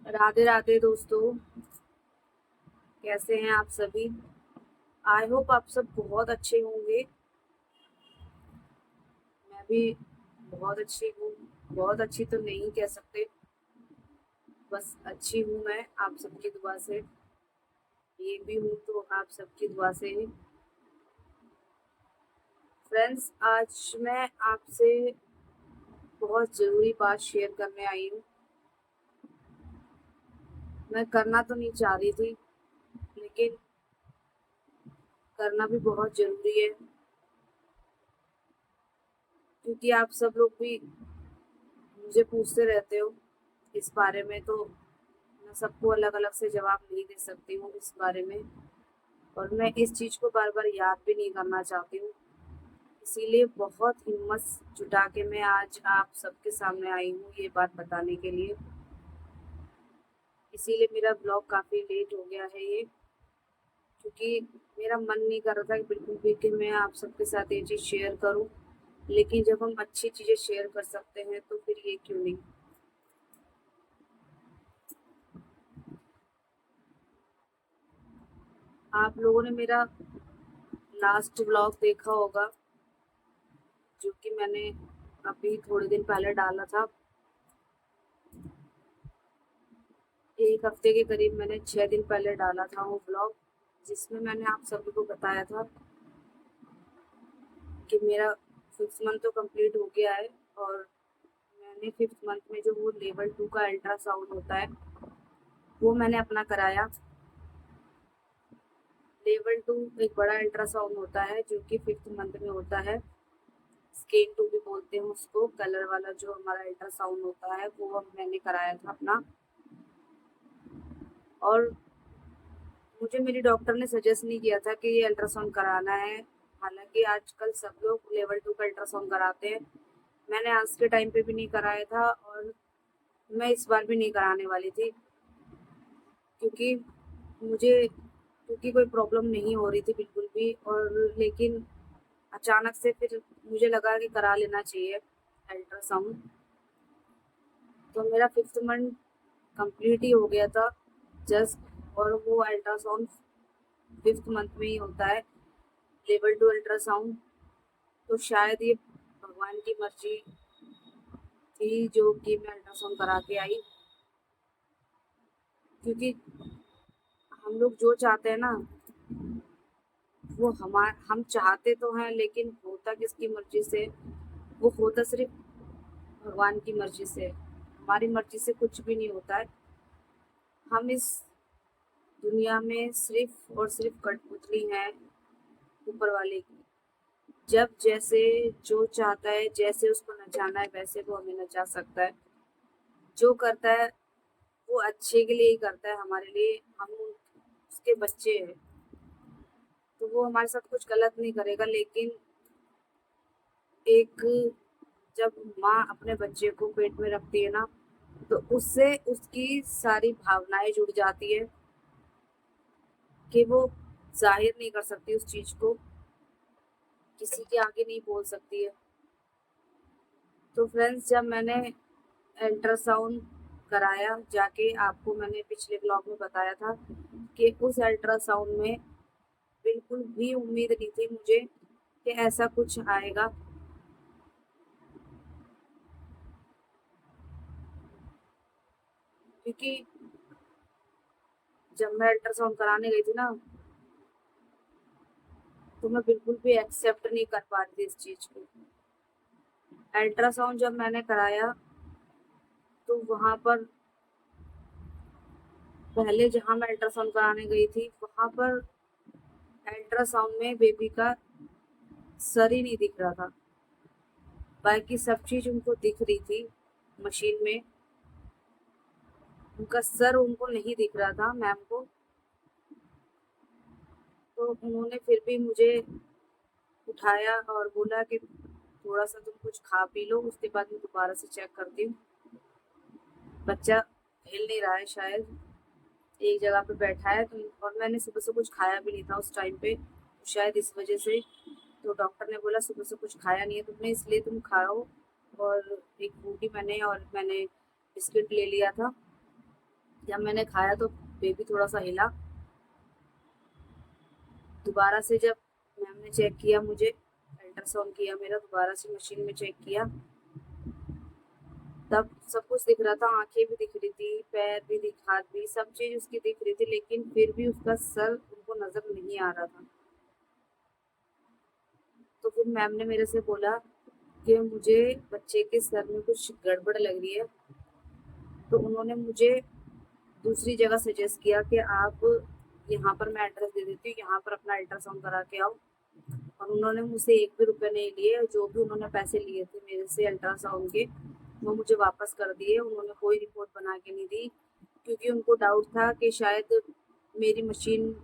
राधे राधे दोस्तों। कैसे हैं आप सभी? आई होप आप सब बहुत अच्छे होंगे। मैं भी बहुत अच्छी हूँ। बहुत अच्छी तो नहीं कह सकते, बस अच्छी हूँ मैं आप सबकी दुआ से। ये भी हूँ तो आप सबकी दुआ से ही। फ्रेंड्स, आज मैं आपसे बहुत ज़रूरी बात शेयर करने आई हूँ। मैं करना तो नहीं चाह रही थी, लेकिन करना भी बहुत ज़रूरी है, क्योंकि आप सब लोग भी मुझे पूछते रहते हो इस बारे में, तो मैं सबको अलग अलग से जवाब नहीं दे सकती हूँ इस बारे में। और मैं इस चीज़ को बार बार याद भी नहीं करना चाहती हूँ। इसीलिए बहुत हिम्मत जुटा के मैं आज आप सबके सामने आई हूँ ये बात बताने के लिए। इसीलिए मेरा ब्लॉग काफ़ी लेट हो गया है ये, क्योंकि मेरा मन नहीं कर रहा था कि बिल्कुल भी कि मैं आप सबके साथ ये चीज़ शेयर करूँ। लेकिन जब हम अच्छी चीज़ें शेयर कर सकते हैं तो फिर ये क्यों नहीं। आप लोगों ने मेरा लास्ट ब्लॉग देखा होगा, जो कि मैंने अभी थोड़े दिन पहले डाला था। 1 हफ्ते के करीब, मैंने 6 दिन पहले डाला था वो ब्लॉग, जिसमें मैंने आप सभी को बताया था कि मेरा 5th मंथ तो कंप्लीट हो गया है। और मैंने 5th मंथ में जो वो लेवल 2 का अल्ट्रासाउंड होता है वो मैंने अपना कराया। लेवल 2 एक बड़ा अल्ट्रासाउंड होता है जो कि 5th मंथ में होता है। स्केन 2 भी बोलते हैं उसको। कलर वाला जो हमारा अल्ट्रासाउंड होता है वो मैंने कराया था अपना। और मुझे मेरी डॉक्टर ने सजेस्ट नहीं किया था कि ये अल्ट्रासाउंड कराना है। हालांकि आजकल सब लोग लेवल 2 का अल्ट्रासाउंड कराते हैं। मैंने आज के टाइम पे भी नहीं कराया था, और मैं इस बार भी नहीं कराने वाली थी, क्योंकि मुझे क्योंकि कोई प्रॉब्लम नहीं हो रही थी बिल्कुल भी। और लेकिन अचानक से फिर मुझे लगा कि करा लेना चाहिए अल्ट्रासाउंड। तो मेरा 5th मंथ कंप्लीट ही हो गया था जस्ट। और वो अल्ट्रासाउंड 5th मंथ में ही होता है, लेवल 2 अल्ट्रासाउंड। तो शायद ये भगवान की मर्जी थी जो कि मैं अल्ट्रासाउंड करा के आई, क्योंकि हम लोग जो चाहते हैं ना, वो हम चाहते तो हैं, लेकिन होता किसकी मर्जी से? वो होता सिर्फ भगवान की मर्जी से। हमारी मर्जी से कुछ भी नहीं होता है। हम इस दुनिया में सिर्फ और सिर्फ कठपुतली हैं ऊपर वाले की। जब जैसे जो चाहता है, जैसे उसको नचाना है, वैसे वो हमें नचा सकता है। जो करता है वो अच्छे के लिए ही करता है, हमारे लिए। हम उसके बच्चे हैं, तो वो हमारे साथ कुछ गलत नहीं करेगा। लेकिन एक जब माँ अपने बच्चे को पेट में रखती है ना, तो उससे उसकी सारी भावनाएं जुड़ जाती है कि वो जाहिर नहीं कर सकती उस चीज को, किसी के आगे नहीं बोल सकती है। तो फ्रेंड्स, जब मैंने अल्ट्रासाउंड कराया जाके, आपको मैंने पिछले ब्लॉग में बताया था कि उस अल्ट्रासाउंड में बिल्कुल भी उम्मीद नहीं थी मुझे कि ऐसा कुछ आएगा। क्योंकि जब मैं अल्ट्रासाउंड कराने गई थी ना, तो मैं बिल्कुल भी एक्सेप्ट नहीं कर पा रही थी इस चीज को। अल्ट्रासाउंड जब मैंने कराया, तो वहां पर पहले जहां मैं अल्ट्रासाउंड कराने गई थी, वहां पर अल्ट्रासाउंड में बेबी का सर ही नहीं दिख रहा था। बाकी सब चीज उनको दिख रही थी मशीन में। उनका सर उनको नहीं दिख रहा था, मैम को। तो उन्होंने फिर भी मुझे उठाया और बोला कि थोड़ा सा तुम कुछ खा पी लो, उसके बाद मैं दोबारा से चेक करती हूँ। बच्चा हिल नहीं रहा है शायद, एक जगह पे बैठा है। तो और मैंने सुबह से कुछ खाया भी नहीं था उस टाइम पे, तो शायद इस वजह से। तो डॉक्टर ने बोला सुबह से कुछ खाया नहीं है तुमने, इसलिए तुम खाओ। और एक फ्रूटी मैंने बिस्किट ले लिया था। जब मैंने खाया तो बेबी थोड़ा सा हिला। दोबारा से जब मैम ने चेक किया, मुझे अल्ट्रासाउंड किया मेरा, दोबारा से मशीन में चेक किया, तब सब कुछ दिख रहा था। आंखें भी दिख रही थी, पैर भी दिख, हाथ भी, सब चीज उसकी दिख रही थी, लेकिन फिर भी उसका सर उनको नजर नहीं आ रहा था। तो फिर मैम ने मेरे से बोला कि मुझे बच्चे के सर में कुछ गड़बड़ लग रही है। तो उन्होंने मुझे दूसरी जगह सजेस्ट किया कि आप यहाँ पर, मैं एड्रेस दे देती हूँ, यहाँ पर अपना अल्ट्रासाउंड करा के आओ। और उन्होंने मुझसे एक भी रुपये नहीं लिए। जो भी उन्होंने पैसे लिए थे मेरे से अल्ट्रासाउंड के, वो मुझे वापस कर दिए। उन्होंने कोई रिपोर्ट बना के नहीं दी, क्योंकि उनको डाउट था कि शायद मेरी मशीन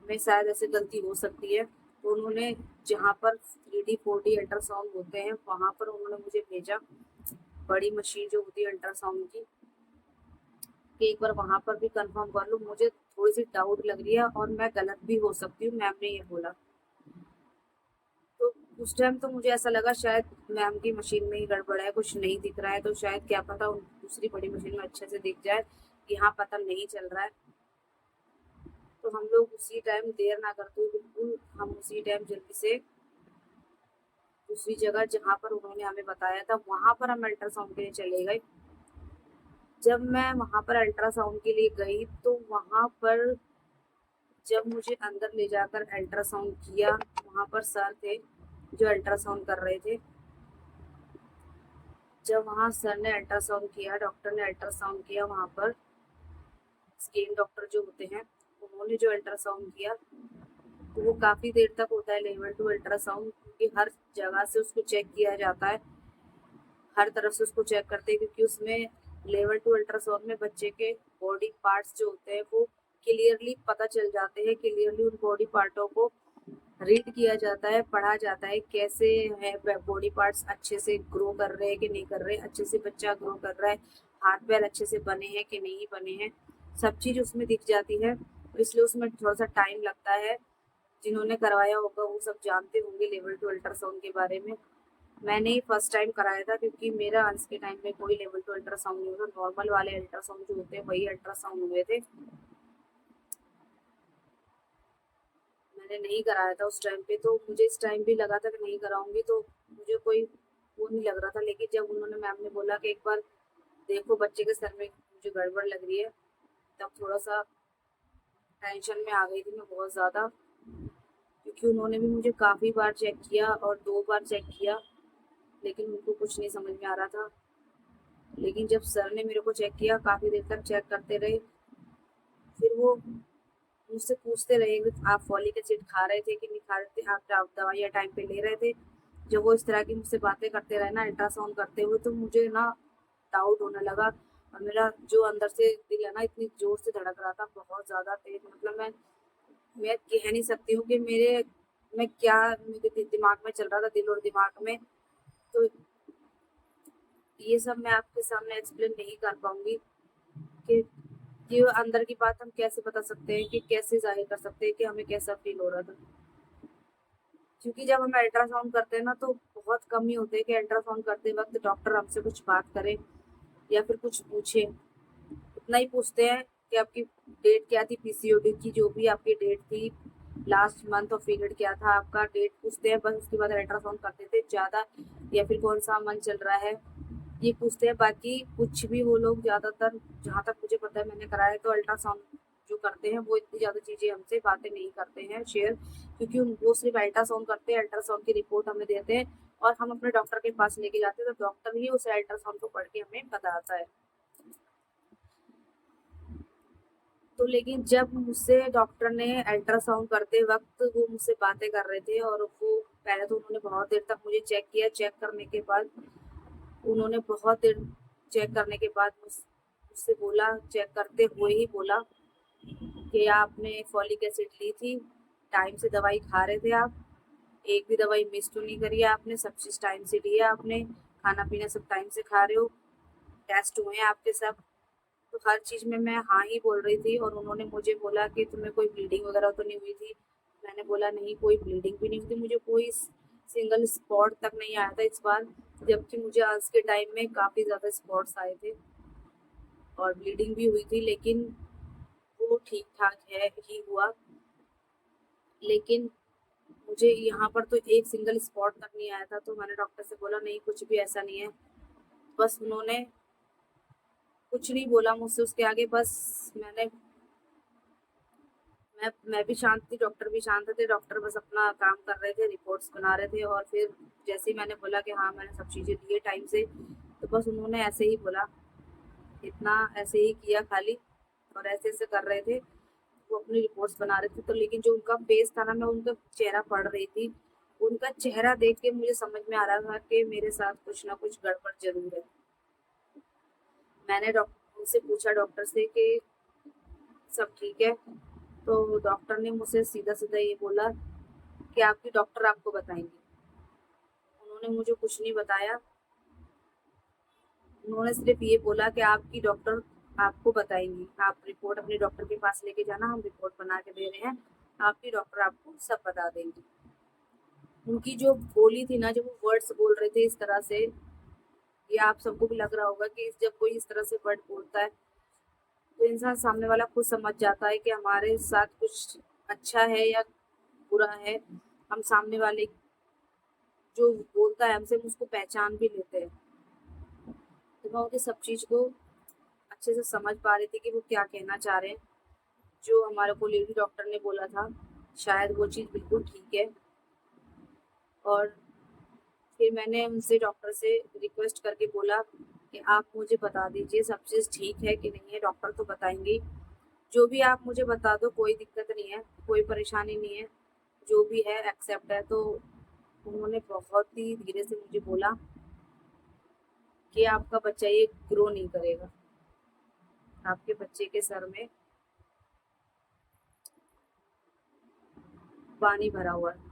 में शायद ऐसे गलती हो सकती है। तो उन्होंने जहाँ पर 3D 4D अल्ट्रासाउंड होते हैं वहाँ पर उन्होंने मुझे भेजा, बड़ी मशीन जो होती है अल्ट्रासाउंड की, कि एक बार वहाँ पर भी कंफर्म कर लो, मुझे थोड़ी सी डाउट लग रही है और मैं गलत भी हो सकती हूँ, मैम ने ये बोला। तो उस टाइम तो मुझे ऐसा लगा शायद मैम की मशीन में ही गड़बड़ है, कुछ नहीं दिख रहा है, तो शायद क्या पता दूसरी बड़ी मशीन में अच्छे से दिख जाए, यहाँ पता नहीं चल रहा है। तो हम लोग उसी टाइम, देर ना करते हुए बिल्कुल, हम उसी टाइम जल्दी से दूसरी जगह जहाँ पर उन्होंने हमें बताया था वहां पर हम अल्ट्रासाउंड के लिए चले गए। जब मैं वहां पर अल्ट्रासाउंड के लिए गई तो वहां पर जब मुझे अंदर ले जाकर अल्ट्रासाउंड किया, वहां पर सर थे जो अल्ट्रासाउंड कर रहे थे। जब वहाँ सर ने अल्ट्रासाउंड किया, डॉक्टर ने अल्ट्रासाउंड किया वहाँ पर, स्किन डॉक्टर जो होते हैं, उन्होंने जो अल्ट्रासाउंड किया, तो वो काफ़ी देर तक होता है लेवल 2 अल्ट्रासाउंड, क्योंकि हर जगह से उसको चेक किया जाता है, हर तरफ से उसको चेक करते हैं, क्योंकि उसमें लेवल 2 अल्ट्रासाउंड में बच्चे के बॉडी पार्ट्स जो होते हैं वो क्लियरली पता चल जाते हैं, क्लियरली उन बॉडी पार्टों को रीड किया जाता है, पढ़ा जाता है, कैसे है बॉडी पार्ट्स, अच्छे से ग्रो कर रहे हैं कि नहीं कर रहे, अच्छे से बच्चा ग्रो कर रहा है, हाथ पैर अच्छे से बने हैं कि नहीं बने हैं, सब चीज उसमें दिख जाती है। तो इसलिए उसमें थोड़ा सा टाइम लगता है। जिन्होंने करवाया होगा वो सब जानते होंगे लेवल 2 अल्ट्रासाउंड के बारे में। मैंने ही फर्स्ट टाइम कराया था, क्योंकि मेरा अंश के टाइम में कोई लेवल 2 अल्ट्रासाउंड नहीं हुआ, नॉर्मल वाले अल्ट्रासाउंड जो होते हैं वही अल्ट्रासाउंड हुए थे। मैंने नहीं कराया था उस टाइम पे, तो मुझे इस टाइम भी लगा था कि नहीं कराऊंगी, तो मुझे कोई वो नहीं लग रहा था। लेकिन जब उन्होंने, मैम ने बोला कि एक बार देखो बच्चे के सर में मुझे गड़बड़ लग रही है, तब थोड़ा सा टेंशन में आ गई थी मैं बहुत ज़्यादा, क्योंकि उन्होंने भी मुझे काफ़ी बार चेक किया और 2 बार चेक किया, लेकिन उनको कुछ नहीं समझ में आ रहा था। लेकिन जब सर ने मेरे को चेक किया, काफ़ी देर तक चेक करते रहे, फिर वो मुझसे पूछते रहे कि आप फॉलिक एसिड खा रहे थे कि नहीं खा रहे थे, आप दवाइयाँ टाइम पे ले रहे थे। जब वो इस तरह की मुझसे बातें करते रहे ना अल्ट्रासाउंड करते हुए, तो मुझे ना डाउट होने लगा, और मेरा जो अंदर से दिल है ना इतनी जोर से धड़क रहा था, बहुत ज़्यादा तेज, मतलब मैं कह नहीं सकती हूँ कि मैं क्या मेरे दिमाग में चल रहा था, दिल और दिमाग में। तो ये सब मैं आपके सामने एक्सप्लेन नहीं कर पाऊंगी कि ये अंदर की बात हम कैसे बता सकते हैं, कि कैसे जाहिर कर सकते हैं कि हमें कैसा फील हो रहा था। क्योंकि जब हम अल्ट्रासाउंड करते हैं ना, तो बहुत कम ही होते हैं कि अल्ट्रासाउंड करते वक्त डॉक्टर हमसे कुछ बात करे या फिर कुछ पूछे। इतना ही पूछते हैं कि आपकी डेट क्या थी, पीसीओडी की जो भी आपकी डेट थी, लास्ट मंथ ऑफ पीरियड क्या था आपका, डेट पूछते हैं बस। उसके बाद अल्ट्रासाउंड कर देते ज़्यादा, या फिर कौन सा मंथ चल रहा है ये पूछते हैं। बाकी कुछ भी वो लोग ज़्यादातर, जहाँ तक मुझे पता है, मैंने कराया तो अल्ट्रासाउंड जो करते हैं वो इतनी ज़्यादा चीज़ें हमसे बातें नहीं करते हैं शेयर, क्योंकि वो सिर्फ अल्ट्रासाउंड करते हैं, अल्ट्रासाउंड की रिपोर्ट हमें देते हैं और हम अपने डॉक्टर के पास लेके जाते हैं, तो डॉक्टर ही उस अल्ट्रासाउंड को पढ़ के हमें बताता है। तो लेकिन जब मुझसे डॉक्टर ने अल्ट्रासाउंड करते वक्त वो मुझसे बातें कर रहे थे, और वो पहले तो उन्होंने बहुत देर तक मुझे चेक किया, चेक करने के बाद उन्होंने बहुत देर चेक करने के बाद मुझसे बोला, चेक करते हुए ही बोला कि आपने फॉलिक एसिड ली थी, टाइम से दवाई खा रहे थे आप, एक भी दवाई मिस तो नहीं करी है आपने, सब चीज़ टाइम से ली है आपने, खाना पीना सब टाइम से खा रहे हो, टेस्ट हुए हैं आपके सब। तो हर चीज़ में मैं हाँ ही बोल रही थी, और उन्होंने मुझे बोला कि तुम्हें कोई ब्लीडिंग वगैरह तो नहीं हुई थी। मैंने बोला नहीं, कोई ब्लीडिंग भी नहीं हुई थी, मुझे कोई सिंगल स्पॉट तक नहीं आया था इस बार, जबकि मुझे आज के टाइम में काफ़ी ज़्यादा स्पॉट्स आए थे। और ब्लीडिंग भी हुई थी, लेकिन वो ठीक ठाक है ही हुआ। लेकिन मुझे यहाँ पर तो एक सिंगल स्पॉट तक नहीं आया था, तो मैंने डॉक्टर से बोला नहीं, कुछ भी ऐसा नहीं है। बस उन्होंने कुछ नहीं बोला मुझसे उसके आगे। बस मैंने मैं भी शांत थी, डॉक्टर भी शांत थे। डॉक्टर बस अपना काम कर रहे थे, रिपोर्ट्स बना रहे थे। और फिर जैसे ही मैंने बोला कि हाँ मैंने सब चीज़ें दी है टाइम से, तो बस उन्होंने ऐसे ही बोला, इतना ऐसे ही किया खाली, और ऐसे ऐसे कर रहे थे। वो अपनी रिपोर्ट्स बना रहे थे। तो लेकिन जो उनका फेस था ना, मैं उनका चेहरा पढ़ रही थी। उनका चेहरा देख के मुझे समझ में आ रहा था कि मेरे साथ कुछ ना कुछ गड़बड़ जरूर है। मैंने डॉक्टर से पूछा, डॉक्टर से कि सब ठीक है? तो डॉक्टर ने मुझसे सीधा सीधा ये बोला कि आपकी डॉक्टर आपको बताएंगे। उन्होंने मुझे कुछ नहीं बताया। उन्होंने सिर्फ ये बोला कि आपकी डॉक्टर आपको बताएंगी, आप रिपोर्ट अपने डॉक्टर के पास लेके जाना, हम रिपोर्ट बना के दे रहे हैं, आपकी डॉक्टर आपको सब बता देंगी। उनकी जो बोली थी ना, जब वो वर्ड्स बोल रहे थे इस तरह से, ये आप सबको भी लग रहा होगा कि जब कोई इस तरह से वर्ड बोलता है तो इंसान सामने वाला खुद समझ जाता है कि हमारे साथ कुछ अच्छा है या बुरा है। हम सामने वाले जो बोलता है हमसे, हम उसको पहचान भी लेते हैं। तो मैं उनकी सब चीज को अच्छे से समझ पा रही थी कि वो क्या कहना चाह रहे हैं। जो हमारे को लेडी डॉक्टर ने बोला था, शायद वो चीज़ बिल्कुल ठीक है। और फिर मैंने उनसे, डॉक्टर से रिक्वेस्ट करके बोला कि आप मुझे बता दीजिए सब चीज़ ठीक है कि नहीं है, डॉक्टर तो बताएंगे। जो भी आप मुझे बता दो, कोई दिक्कत नहीं है, कोई परेशानी नहीं है, जो भी है एक्सेप्ट है। तो उन्होंने बहुत ही धीरे से मुझे बोला कि आपका बच्चा ये ग्रो नहीं करेगा, आपके बच्चे के सर में पानी भरा हुआ है।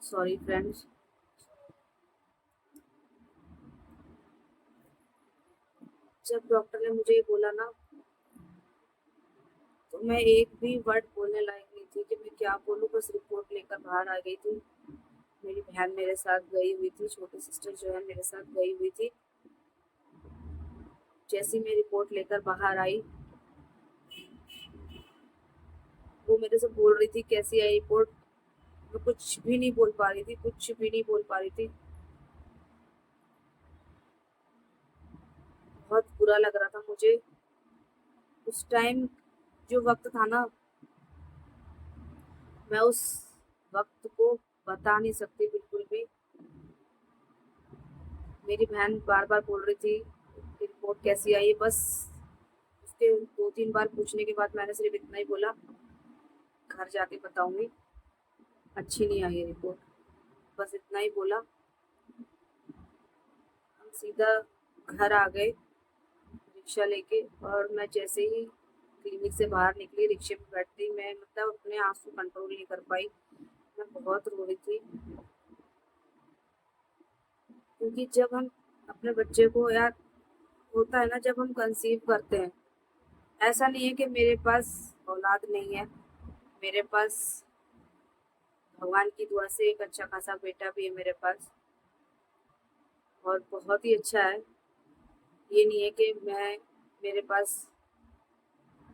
Sorry friends. जब डॉक्टर ने मुझे ये बोला ना, तो मैं एक भी वर्ड बोलने लायक नहीं थी कि मैं क्या बोलूँ। बस रिपोर्ट लेकर बाहर आ गई थी। मेरी बहन मेरे साथ गई हुई थी, छोटी सिस्टर जो है मेरे साथ गई हुई थी। जैसी मैं रिपोर्ट लेकर बाहर आई, वो मेरे से बोल रही थी कैसी आई रिपोर्ट। मैं कुछ भी नहीं बोल पा रही थी, कुछ भी नहीं बोल पा रही थी। बहुत बुरा लग रहा था मुझे उस टाइम। जो वक्त था ना, मैं उस वक्त को बता नहीं सकती बिल्कुल भी। मेरी बहन बार बार बोल रही थी कि रिपोर्ट कैसी आई है। बस उसके 2-3 बार पूछने के बाद मैंने सिर्फ इतना ही बोला, घर जाके बताऊंगी, अच्छी नहीं आई है रिपोर्ट। बस इतना ही बोला। हम सीधा घर आ गए रिक्शा लेके। और मैं जैसे ही क्लिनिक से बाहर निकली, रिक्शे में बैठती, मैं मतलब अपने आंसू कंट्रोल नहीं कर पाई। मैं बहुत रो रही थी। क्योंकि जब हम अपने बच्चे को, यार होता है ना, जब हम कंसीव करते हैं, ऐसा नहीं है कि मेरे पास औलाद नहीं है। मेरे पास भगवान की दुआ से एक अच्छा खासा बेटा भी है मेरे पास, और बहुत ही अच्छा है। ये नहीं है कि मैं, मेरे पास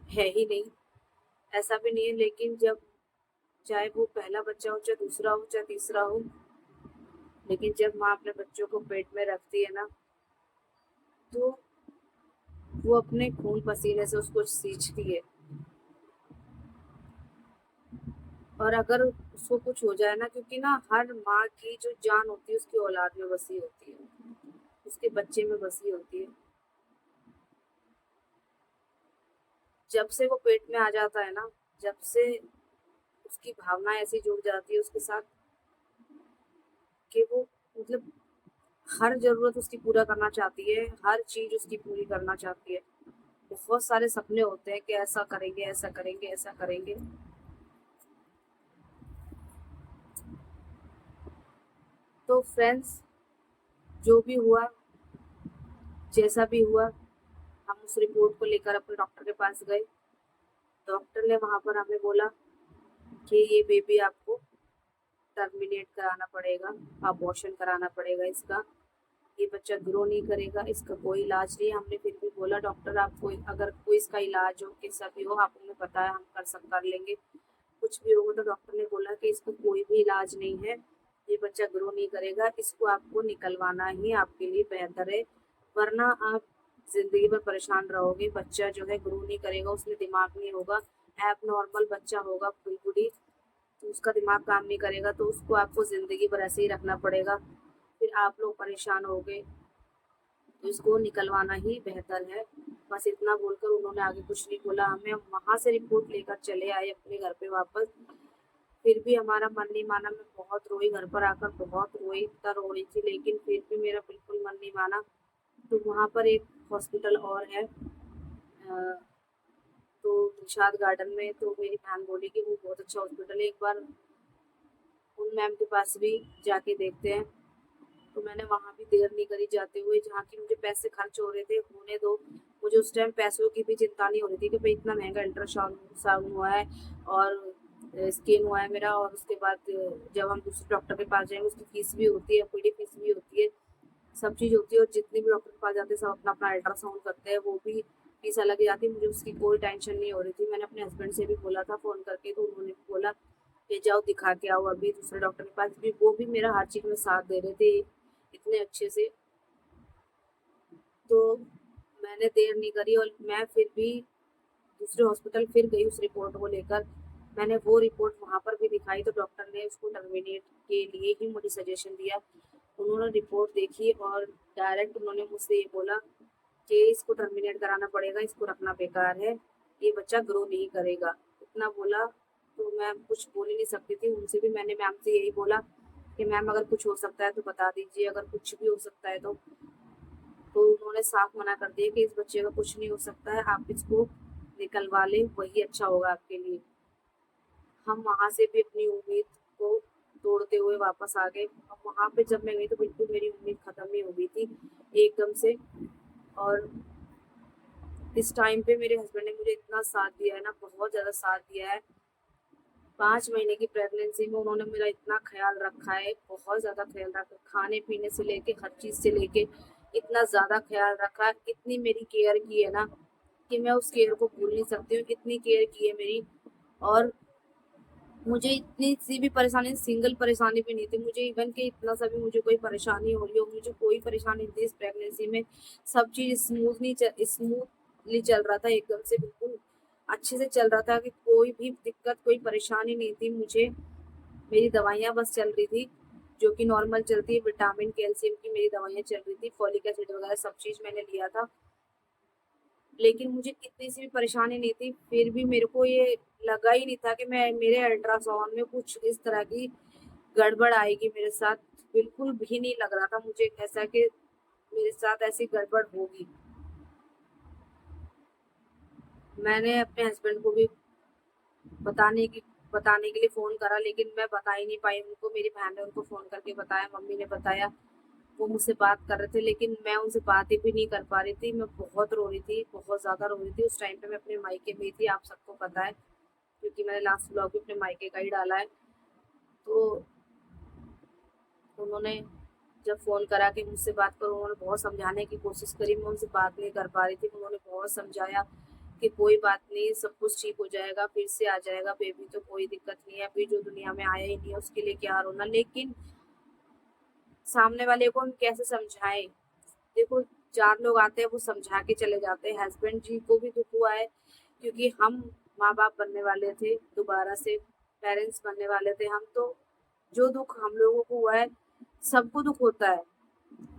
है ही नहीं, ऐसा भी नहीं है। लेकिन जब, चाहे वो पहला बच्चा हो, चाहे दूसरा हो, चाहे तीसरा हो, लेकिन जब माँ अपने बच्चों को पेट में रखती है ना, तो वो अपने खून पसीने से उसको सींचती है। और अगर उसको कुछ हो जाए ना, क्योंकि ना हर माँ की जो जान होती है उसकी औलाद में बसी होती है, उसके बच्चे में बसी होती है। जब से वो पेट में आ जाता है ना, जब से उसकी भावना ऐसी जुड़ जाती है उसके साथ कि वो मतलब हर जरूरत उसकी पूरा करना चाहती है, हर चीज उसकी पूरी करना चाहती है। बहुत सारे सपने होते हैं कि ऐसा करेंगे, ऐसा करेंगे, ऐसा करेंगे। तो फ्रेंड्स, जो भी हुआ जैसा भी हुआ, हम उस रिपोर्ट को लेकर अपने डॉक्टर के पास गए। डॉक्टर ने वहाँ पर हमें बोला कि ये बेबी आपको टर्मिनेट कराना पड़ेगा, अबॉर्शन कराना पड़ेगा इसका, ये बच्चा ग्रो नहीं करेगा, इसका कोई इलाज नहीं है। हमने फिर भी बोला डॉक्टर आप कोई अगर कोई इसका इलाज हो कैसा भी हो आप हमें बताया, हम कर लेंगे, कुछ भी होगा। तो डॉक्टर ने बोला कि इसका कोई भी इलाज नहीं है, ये बच्चा ग्रो नहीं करेगा, इसको आपको निकलवाना ही आपके लिए बेहतर है, वरना आप जिंदगी भर परेशान रहोगे। बच्चा जो है ग्रो नहीं करेगा, उसमें दिमाग नहीं होगा, एब नॉर्मल बच्चा होगा बिल्कुल ही, तो उसका दिमाग काम नहीं करेगा, तो उसको आपको जिंदगी भर ऐसे ही रखना पड़ेगा, फिर आप लोग परेशान होगे, तो इसको निकलवाना ही बेहतर है। बस इतना बोलकर उन्होंने आगे कुछ नहीं बोला। हमें वहां से रिपोर्ट लेकर चले आए अपने घर पे वापस। फिर भी हमारा मन नहीं माना, मैं बहुत रोई, घर पर आकर बहुत रोई, इतना रो रही थी, लेकिन फिर भी मेरा बिल्कुल मन नहीं माना। तो वहाँ पर एक हॉस्पिटल और है, तो दिलशाद गार्डन में, तो मेरी बहन बोली कि वो बहुत अच्छा हॉस्पिटल है, एक बार उन मैम के पास भी जाके देखते हैं। तो मैंने वहाँ भी देर नहीं करी जाते हुए, जहाँ की मुझे पैसे खर्च हो रहे थे होने दो। मुझे उस टाइम पैसों की भी चिंता नहीं हो रही थी कि भाई इतना महंगा अल्ट्रासाउंड हुआ है और स्कैन हुआ है मेरा, और उसके बाद जब हम दूसरे डॉक्टर के पास जाएंगे उसकी फीस भी होती है, पीडी फीस भी होती है, सब चीज़ होती है, और जितने भी डॉक्टर के पास जाते हैं सब अपना अपना अल्ट्रासाउंड करते हैं, वो भी फीस अलग ही जाती है। मुझे उसकी कोई टेंशन नहीं हो रही थी। मैंने अपने हस्बैंड से भी बोला था फ़ोन करके, तो उन्होंने भी बोला कि जाओ दिखा के आओ अभी दूसरे डॉक्टर के पास भी, वो भी मेरा हर चीज़ में साथ दे रहे थे इतने अच्छे से। तो मैंने देर नहीं करी और मैं फिर भी दूसरे हॉस्पिटल फिर गई उस रिपोर्ट को लेकर। मैंने वो रिपोर्ट वहाँ पर भी दिखाई, तो डॉक्टर ने उसको टर्मिनेट के लिए ही मुझे सजेशन दिया। उन्होंने रिपोर्ट देखी और डायरेक्ट उन्होंने मुझसे ये बोला कि इसको टर्मिनेट कराना पड़ेगा, इसको रखना बेकार है, ये बच्चा ग्रो नहीं करेगा, इतना बोला। तो मैं कुछ बोल ही नहीं सकती थी। उनसे भी मैंने मैम से यही बोला कि मैम अगर कुछ हो सकता है तो बता दीजिए, अगर कुछ भी हो सकता है तो उन्होंने साफ मना कर दिया कि इस बच्चे का कुछ नहीं हो सकता है, आप इसको निकलवा लें, वही अच्छा होगा आपके लिए। हम वहां से भी अपनी उम्मीद को तोड़ते हुए वापस आ गए। अब वहां पे जब मैं गई तो बिल्कुल मेरी उम्मीद खत्म ही हो गई थी एकदम से। और इस टाइम पे मेरे हस्बैंड ने मुझे इतना साथ दिया है ना, बहुत ज्यादा साथ दिया है। 5 महीने की प्रेगनेंसी में उन्होंने मेरा इतना ख्याल रखा है, बहुत ज्यादा ख्याल रखा, खाने पीने से लेके हर चीज से लेके इतना ज्यादा ख्याल रखा, इतनी मेरी केयर की है ना कि मैं उस केयर को भूल नहीं सकती हूँ, इतनी केयर की है मेरी। और मुझे इतनी सी भी परेशानी, सिंगल परेशानी भी नहीं थी मुझे, इवन कि इतना सा भी मुझे कोई परेशानी हो रही हो, मुझे कोई परेशानी नहीं थी इस प्रेगनेंसी में। सब चीज स्मूथली चल रहा था, एकदम से बिल्कुल अच्छे से चल रहा था, कि कोई भी दिक्कत कोई परेशानी नहीं थी मुझे। मेरी दवाइयाँ बस चल रही थी जो कि नॉर्मल चलती है, विटामिन कैल्शियम की मेरी दवाइयाँ चल रही थी, फॉलिक एसिड वगैरह सब चीज मैंने लिया था, लेकिन मुझे कितनी सी भी परेशानी नहीं थी। फिर भी मेरे को ये लगा ही नहीं था कि मैं मेरे अल्ट्रासाउंड में कुछ इस तरह की गड़बड़ आएगी मेरे साथ, बिल्कुल भी नहीं लग रहा था मुझे ऐसा कि मेरे साथ ऐसी गड़बड़ होगी। मैंने अपने हस्बैंड को भी बताने की बताने के लिए फोन करा, लेकिन मैं बता ही नहीं पाई उनको। मेरी बहन ने उनको फोन करके बताया, मम्मी ने बताया, वो मुझसे बात कर रहे थे, लेकिन मैं उनसे बातें भी नहीं कर पा रही थी। मैं बहुत रो रही थी, बहुत ज्यादा रो रही थी। उस टाइम पे मैं अपने मायके में थी, आप सबको पता है, क्योंकि मैंने लास्ट ब्लॉग भी अपने मायके का ही डाला है। तो उन्होंने जब फ़ोन करा कि मुझसे बात करो, उन्होंने बहुत समझाने की कोशिश करी, मैं उनसे बात नहीं कर पा रही थी। उन्होंने बहुत समझाया कि कोई बात नहीं, सब कुछ ठीक हो जाएगा, फिर से आ जाएगा बेबी, तो कोई दिक्कत नहीं है, अभी जो दुनिया में आया ही नहीं है उसके लिए क्या रोना। लेकिन सामने वाले को हम कैसे समझाएं? देखो, 4 लोग आते हैं वो समझा के चले जाते हैं। हस्बैंड जी को भी दुख हुआ है, क्योंकि हम माँ बाप बनने वाले थे, दोबारा से पेरेंट्स बनने वाले थे हम, तो जो दुख हम लोगों को हुआ है, सबको दुख होता है।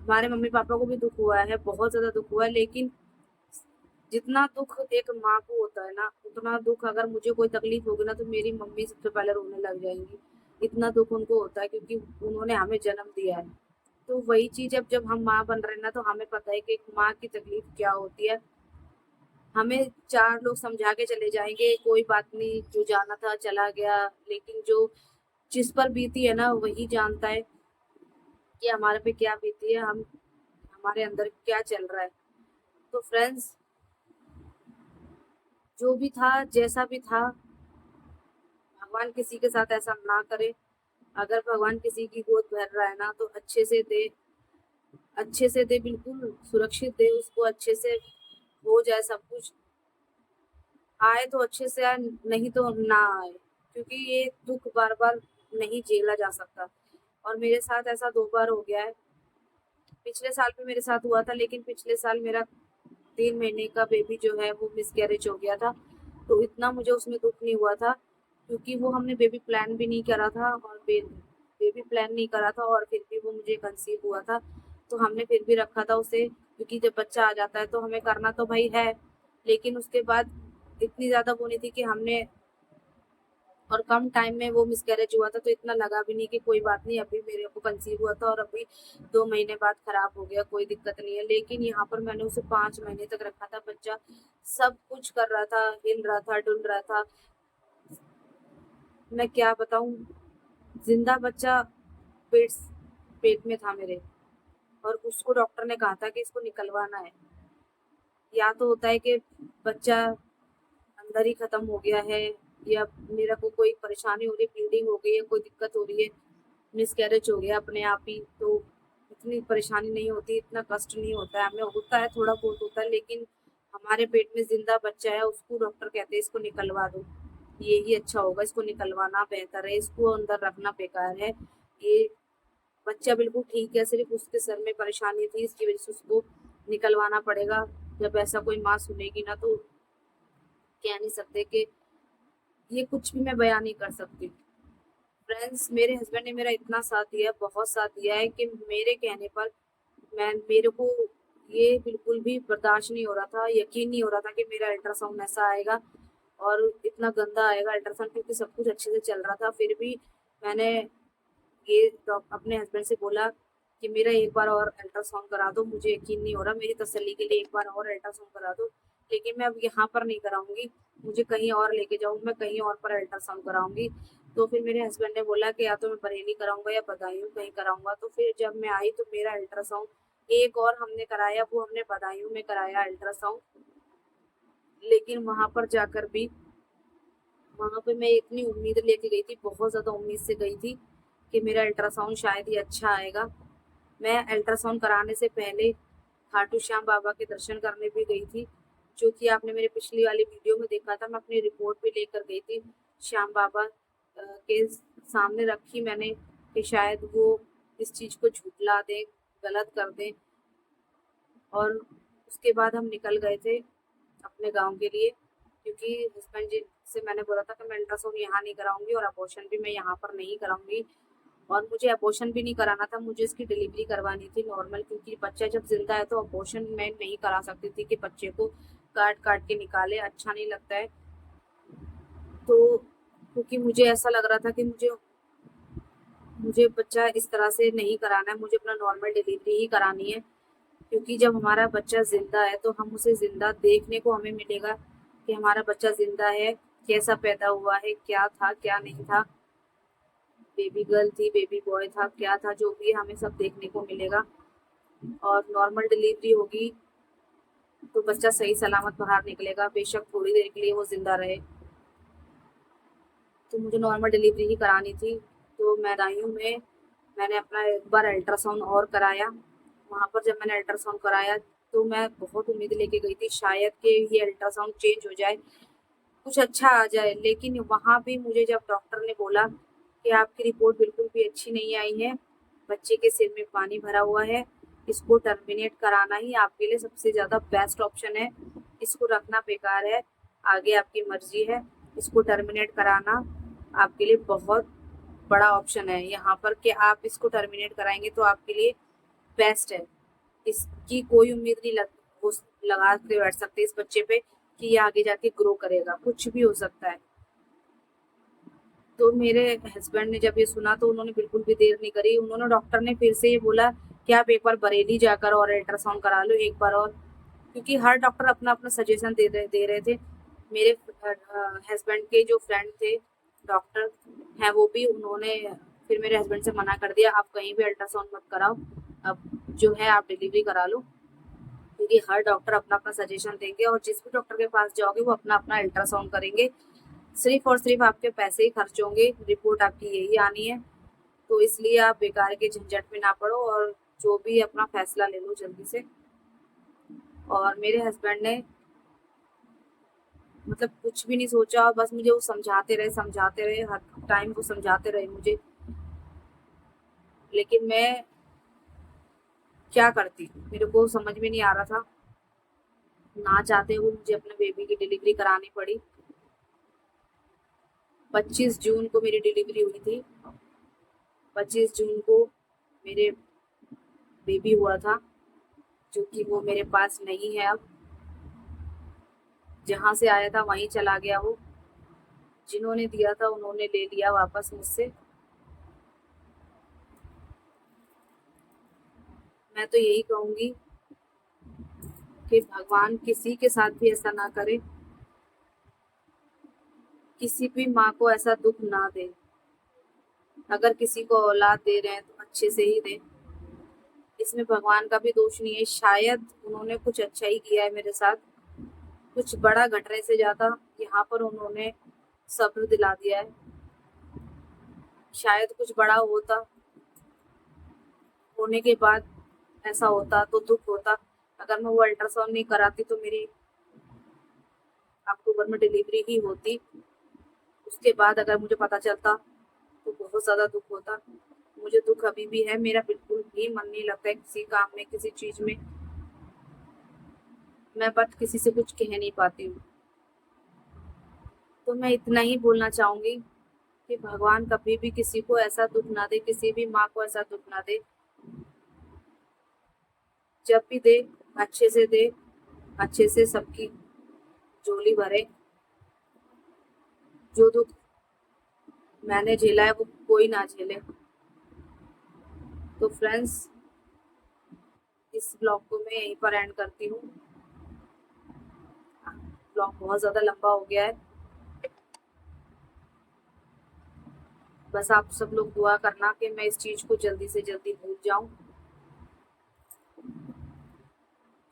हमारे मम्मी पापा को भी दुख हुआ है, बहुत ज्यादा दुख हुआ है, लेकिन जितना दुख एक माँ को होता है ना, उतना दुख अगर मुझे कोई तकलीफ होगी ना तो मेरी मम्मी सबसे पहले रोने लग जाएंगी। इतना दुख उनको होता है, क्योंकि उन्होंने हमें जन्म दिया है। तो वही चीज अब जब हम माँ बन रहे हैं ना, तो हमें पता है कि एक माँ की तकलीफ क्या होती है। हमें 4 लोग समझा के चले जाएंगे, कोई बात नहीं, जो जाना था चला गया, लेकिन जो जिस पर बीती है ना वही जानता है कि हमारे पे क्या बीती है, हम हमारे अंदर क्या चल रहा है। तो फ्रेंड्स, जो भी था जैसा भी था, भगवान किसी के साथ ऐसा ना करे। अगर भगवान किसी की गोद भर रहा है ना तो अच्छे से दे, अच्छे से दे, बिल्कुल सुरक्षित दे उसको, अच्छे से हो जाए सब कुछ। आए तो अच्छे से आए, नहीं तो ना आए, क्योंकि ये दुख बार बार नहीं झेला जा सकता। और मेरे साथ ऐसा 2 बार हो गया है। पिछले साल भी मेरे साथ हुआ था, लेकिन पिछले साल मेरा 3 महीने का बेबी जो है वो मिसकैरेज हो गया था। तो इतना मुझे उसमें दुख नहीं हुआ था, क्योंकि वो हमने बेबी प्लान भी नहीं करा था, और बेबी प्लान नहीं करा था, और फिर भी वो मुझे कंसीव हुआ था। तो हमने फिर भी रखा था उसे, क्योंकि जब बच्चा आ जाता है तो हमें करना तो भाई है। लेकिन उसके बाद इतनी ज्यादा वो नहीं थी कि हमने, और कम टाइम में वो मिसकैरेज हुआ था, तो इतना लगा भी नहीं कि कोई बात नहीं, अभी मेरे को कंसीव हुआ था और अभी 2 महीने बाद खराब हो गया, कोई दिक्कत नहीं है। लेकिन यहाँ पर मैंने उसे 5 महीने तक रखा था। बच्चा सब कुछ कर रहा था, हिल रहा था, डुल रहा था। मैं क्या बताऊं, जिंदा बच्चा पेट पेट में था मेरे। और उसको डॉक्टर ने कहा था कि इसको निकलवाना है। या तो होता है कि बच्चा अंदर ही खत्म हो गया है, या मेरा को कोई परेशानी हो रही है, ब्लीडिंग हो गई है, कोई दिक्कत हो रही है, मिसकैरेज हो गया अपने आप ही, तो इतनी परेशानी नहीं होती, इतना कष्ट नहीं होता है। हमें होता है, थोड़ा बहुत होता है, लेकिन हमारे पेट में जिंदा बच्चा है, उसको डॉक्टर कहते हैं इसको निकलवा दो, यही अच्छा होगा, इसको निकलवाना बेहतर है, इसको अंदर रखना बेकार है। ये बच्चा बिल्कुल ठीक है, सिर्फ उसके सर में परेशानी थी, इसकी वजह से उसको निकलवाना पड़ेगा। जब ऐसा कोई माँ सुनेगी ना, तो कह नहीं सकते कि, ये कुछ भी मैं बयान नहीं कर सकती। फ्रेंड्स, मेरे हस्बैंड ने मेरा इतना साथ दिया है, बहुत साथ दिया है, कि मेरे कहने पर मेरे को ये बिल्कुल भी बर्दाश्त नहीं हो रहा था, यकीन नहीं हो रहा था कि मेरा अल्ट्रासाउंड ऐसा आएगा और इतना गंदा आएगा अल्ट्रासाउंड, क्योंकि सब कुछ अच्छे से चल रहा था। फिर भी मैंने ये अपने हस्बैंड से बोला कि मेरा एक बार और अल्ट्रासाउंड करा दो, मुझे यकीन नहीं हो रहा, मेरी तसल्ली के लिए एक बार और अल्ट्रासाउंड करा दो। लेकिन मैं अब यहाँ पर नहीं कराऊंगी, मुझे कहीं और लेके जाऊँ, मैं कहीं और पर अल्ट्रासाउंड कराऊंगी। तो फिर मेरे हस्बैंड ने बोला कि या तो मैं बरेली कराऊंगा या बदायूं कहीं कराऊंगा। तो फिर जब मैं आई तो मेरा अल्ट्रासाउंड एक और हमने कराया, वो हमने बदायूं में कराया अल्ट्रासाउंड। लेकिन वहां पर जाकर भी, वहां पे मैं इतनी उम्मीद लेके गई थी, बहुत ज्यादा उम्मीद से गई थी कि मेरा अल्ट्रासाउंड शायद ही अच्छा आएगा। मैं अल्ट्रासाउंड कराने से पहले खाटू श्याम बाबा के दर्शन करने भी गई थी, जो कि आपने मेरे पिछली वाली वीडियो में देखा था। मैं अपनी रिपोर्ट भी लेकर गई थी, श्याम बाबा के सामने रखी मैंने, कि शायद वो इस चीज को झुठला दें, गलत कर दें। और उसके बाद हम निकल गए थे अपने गांव के लिए, क्योंकि हस्बैंड जी से मैंने बोला था कि मैं अल्ट्रासाउंड यहाँ नहीं कराऊंगी और अबॉर्शन भी मैं यहाँ पर नहीं कराऊंगी। और मुझे अबॉर्शन भी नहीं कराना था, मुझे इसकी डिलीवरी करवानी थी नॉर्मल, क्योंकि बच्चा जब जिंदा है तो अबॉर्शन मैं नहीं करा सकती थी कि बच्चे को काट काट के निकाले, अच्छा नहीं लगता है। तो क्योंकि मुझे ऐसा लग रहा था कि मुझे मुझे बच्चा इस तरह से नहीं कराना है, मुझे अपना नॉर्मल डिलीवरी ही करानी है। क्योंकि जब हमारा बच्चा जिंदा है तो हम उसे जिंदा देखने को हमें मिलेगा कि हमारा बच्चा जिंदा है, कैसा पैदा हुआ है, क्या था क्या नहीं था, बेबी गर्ल थी, बेबी बॉय था, क्या था, जो भी हमें सब देखने को मिलेगा। और नॉर्मल डिलीवरी होगी तो बच्चा सही सलामत बाहर निकलेगा, बेशक थोड़ी देर के लिए वो जिंदा रहे। तो मुझे नॉर्मल डिलीवरी ही करानी थी। तो मैदानियों में मैंने अपना एक बार अल्ट्रासाउंड और कराया। वहाँ पर जब मैंने अल्ट्रासाउंड कराया तो मैं बहुत उम्मीद लेके गई थी शायद कि ये अल्ट्रासाउंड चेंज हो जाए, कुछ अच्छा आ जाए। लेकिन वहाँ भी मुझे जब डॉक्टर ने बोला कि आपकी रिपोर्ट बिल्कुल भी अच्छी नहीं आई है, बच्चे के सिर में पानी भरा हुआ है, इसको टर्मिनेट कराना ही आपके लिए सबसे ज़्यादा बेस्ट ऑप्शन है, इसको रखना बेकार है, आगे आपकी मर्जी है, इसको टर्मिनेट कराना आपके लिए बहुत बड़ा ऑप्शन है यहाँ पर, कि आप इसको टर्मिनेट कराएंगे तो आपके लिए बेस्ट है। इसकी कोई उम्मीद नहीं लगा के बैठ सकते इस बच्चे पे कि ये आगे जाके ग्रो करेगा, कुछ भी हो सकता है। तो मेरे हस्बैंड ने जब ये सुना तो उन्होंने बिल्कुल भी देर नहीं करी, उन्होंने, डॉक्टर ने फिर से ये बोला कि आप एक बार बरेली जाकर और अल्ट्रासाउंड करा लो एक बार और, क्योंकि हर डॉक्टर अपना अपना सजेशन दे रहे थे। मेरे हस्बैंड के जो फ्रेंड थे डॉक्टर हैं, वो भी, उन्होंने फिर मेरे हस्बैंड से मना कर दिया, आप कहीं भी अल्ट्रासाउंड मत कराओ, अब जो है आप डिलीवरी करा लो। क्योंकि हर डॉक्टर अपना अपना सजेशन देंगे और जिस भी डॉक्टर के पास जाओगे वो अपना अपना अल्ट्रासाउंड करेंगे। सिर्फ और सिर्फ आपके पैसे ही खर्च होंगे, रिपोर्ट आपकी यही आनी है। तो इसलिए आप बेकार के झंझट में ना पड़ो और जो भी अपना फैसला ले लो जल्दी से। और मेरे हस्बैंड ने मतलब कुछ भी नहीं सोचा, बस मुझे वो समझाते रहे, हर टाइम वो समझाते रहे मुझे। लेकिन मैं क्या करती, मेरे को समझ में नहीं आ रहा था। ना चाहते हुए मुझे अपने बेबी की डिलीवरी करानी पड़ी। 25 जून को मेरी डिलीवरी हुई थी। 25 जून को मेरे बेबी हुआ था, जो कि वो मेरे पास नहीं है अब। जहाँ से आया था वहीं चला गया वो। जिन्होंने दिया था उन्होंने ले लिया वापस मुझसे। मैं तो यही कहूंगी कि भगवान किसी के साथ भी ऐसा ना करे, किसी भी माँ को ऐसा दुख ना दे। अगर किसी को औलाद दे रहे हैं तो अच्छे से ही दें। इसमें भगवान का भी दोष नहीं है, शायद उन्होंने कुछ अच्छा ही किया है मेरे साथ। कुछ बड़ा घटने से ज्यादा यहाँ पर उन्होंने सब्र दिला दिया है। शायद कुछ बड़ा होता, होने के बाद ऐसा होता तो दुख होता। अगर मैं वो अल्ट्रासाउंड नहीं कराती तो मेरी अक्टूबर में डिलीवरी ही होती। उसके बाद अगर मुझे पता चलता तो बहुत ज्यादा दुख होता। मुझे दुख अभी भी है, मेरा बिल्कुल भी मन नहीं लगता है किसी काम में, किसी चीज में। मैं बट किसी से कुछ कह नहीं पाती हूँ। तो मैं इतना ही बोलना चाहूंगी कि भगवान कभी भी किसी को ऐसा दुख ना दे, किसी भी माँ को ऐसा दुख ना दे। जब भी दे, अच्छे से दे, अच्छे से सबकी झोली भरे। जो दुख मैंने झेला है वो कोई ना झेले। तो फ्रेंड्स, इस ब्लॉग को मैं यहीं पर एंड करती हूँ। ब्लॉग बहुत ज्यादा लंबा हो गया है। बस आप सब लोग दुआ करना कि मैं इस चीज को जल्दी से जल्दी भूल जाऊं,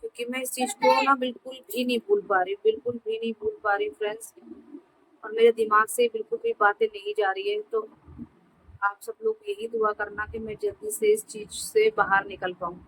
क्योंकि मैं इस चीज को ना बिल्कुल भी नहीं भूल पा रही, बिल्कुल भी नहीं भूल पा रही फ्रेंड्स। और मेरे दिमाग से बिल्कुल भी बातें नहीं जा रही है। तो आप सब लोग यही दुआ करना कि मैं जल्दी से इस चीज से बाहर निकल पाऊं।